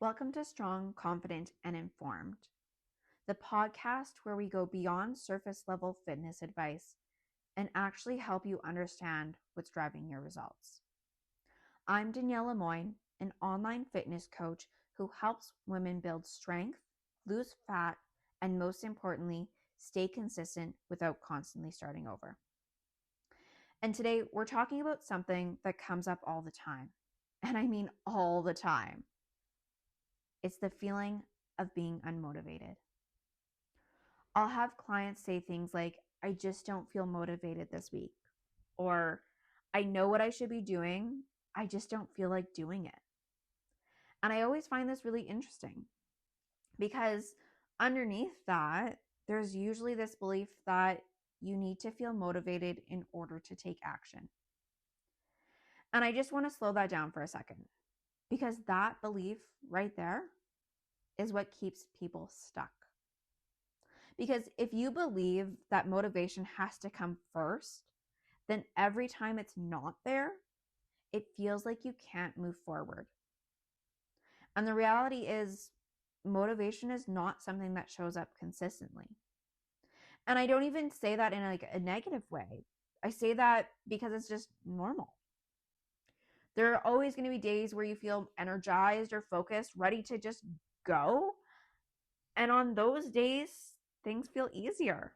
Welcome to Strong, Confident, and Informed, the podcast where we go beyond surface level fitness advice and actually help you understand what's driving your results. I'm Danielle Lemoyne, an online fitness coach who helps women build strength, lose fat, and most importantly, stay consistent without constantly starting over. And today we're talking about something that comes up all the time. And I mean all the time. It's the feeling of being unmotivated. I'll have clients say things like, I just don't feel motivated this week. Or, I know what I should be doing, I just don't feel like doing it. And I always find this really interesting because underneath that, there's usually this belief that you need to feel motivated in order to take action. And I just want to slow that down for a second because that belief right there is what keeps people stuck. Because if you believe that motivation has to come first, then every time it's not there, it feels like you can't move forward. And the reality is, motivation is not something that shows up consistently. And I don't even say that in a negative way. I say that because it's just normal. There are always going to be days where you feel energized or focused, ready to just go. And on those days, things feel easier.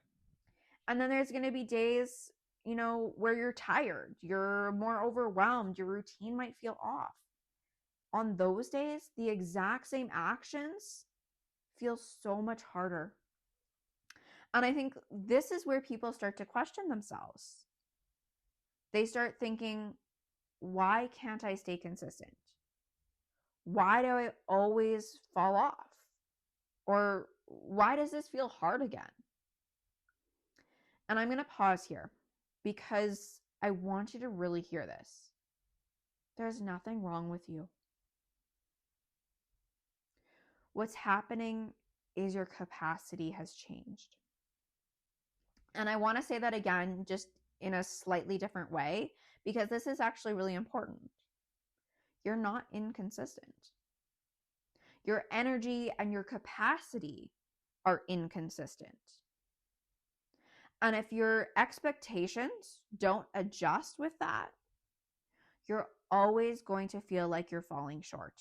And then there's going to be days, where you're tired, you're more overwhelmed, your routine might feel off. On those days, the exact same actions feel so much harder. And I think this is where people start to question themselves. They start thinking, why can't I stay consistent? Why do I always fall off? Or why does this feel hard again? And I'm going to pause here because I want you to really hear this. There's nothing wrong with you. What's happening is your capacity has changed. And I want to say that again, just in a slightly different way, because this is actually really important. You're not inconsistent. Your energy and your capacity are inconsistent. And if your expectations don't adjust with that, you're always going to feel like you're falling short.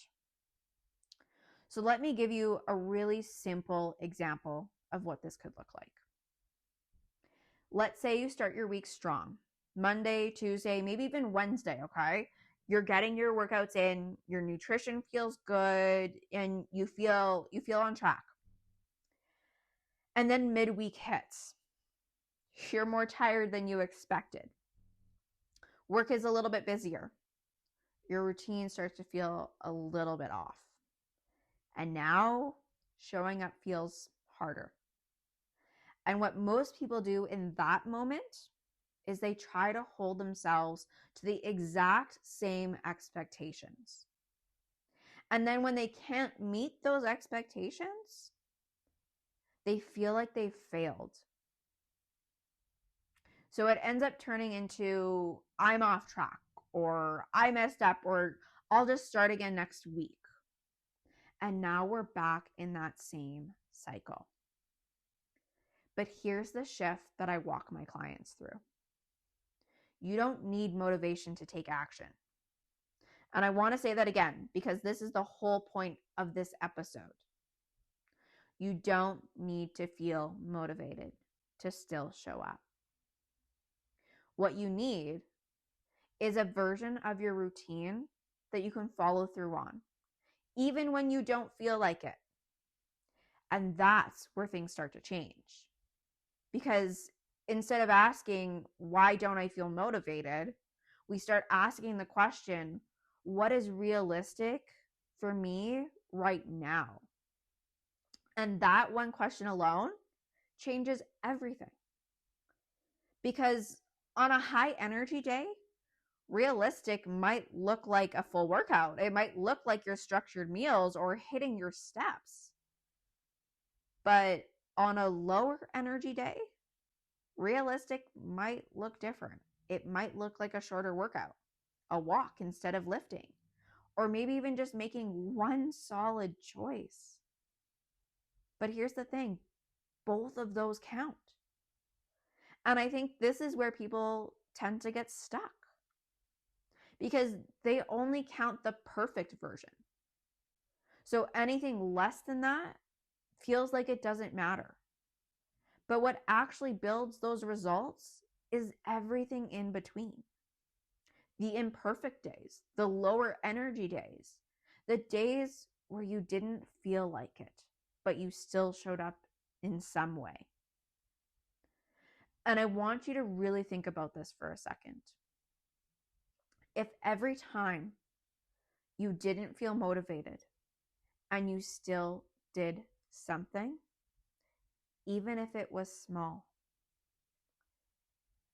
So let me give you a really simple example of what this could look like. Let's say you start your week strong, Monday, Tuesday, maybe even Wednesday, okay? You're getting your workouts in, your nutrition feels good, and you feel on track. And then midweek hits. You're more tired than you expected. Work is a little bit busier. Your routine starts to feel a little bit off. And now showing up feels harder. And what most people do in that moment is they try to hold themselves to the exact same expectations. And then when they can't meet those expectations, they feel like they failed. So it ends up turning into, I'm off track, or I messed up, or I'll just start again next week. And now we're back in that same cycle. But here's the shift that I walk my clients through. You don't need motivation to take action. And I want to say that again, because this is the whole point of this episode. You don't need to feel motivated to still show up. What you need is a version of your routine that you can follow through on, even when you don't feel like it. And that's where things start to change. Because instead of asking, why don't I feel motivated? We start asking the question, what is realistic for me right now? And that one question alone changes everything. Because on a high energy day, realistic might look like a full workout. It might look like your structured meals or hitting your steps. But on a lower energy day, realistic might look different. It might look like a shorter workout, a walk instead of lifting, or maybe even just making one solid choice. But here's the thing, both of those count. And I think this is where people tend to get stuck because they only count the perfect version. So anything less than that feels like it doesn't matter. But what actually builds those results is everything in between. The imperfect days, the lower energy days, the days where you didn't feel like it, but you still showed up in some way. And I want you to really think about this for a second. If every time you didn't feel motivated and you still did something, even if it was small,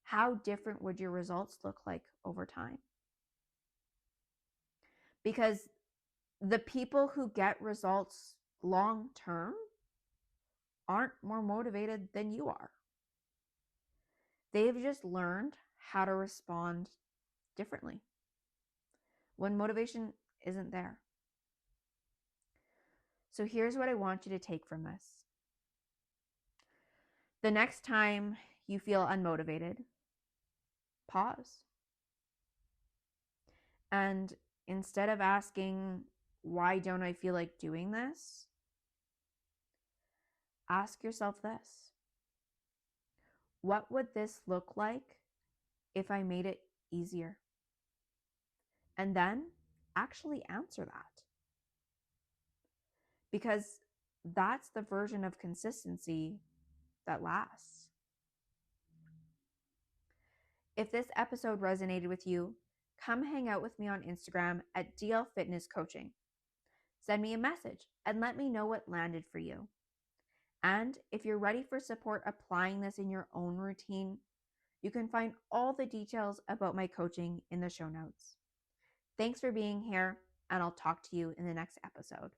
how different would your results look like over time? Because the people who get results long term aren't more motivated than you are. They've just learned how to respond differently when motivation isn't there. So here's what I want you to take from this. The next time you feel unmotivated, pause. And instead of asking, why don't I feel like doing this? Ask yourself this. What would this look like if I made it easier? And then actually answer that. Because that's the version of consistency that lasts. If this episode resonated with you, come hang out with me on Instagram at DL Fitness Coaching. Send me a message and let me know what landed for you. And if you're ready for support applying this in your own routine, you can find all the details about my coaching in the show notes. Thanks for being here, and I'll talk to you in the next episode.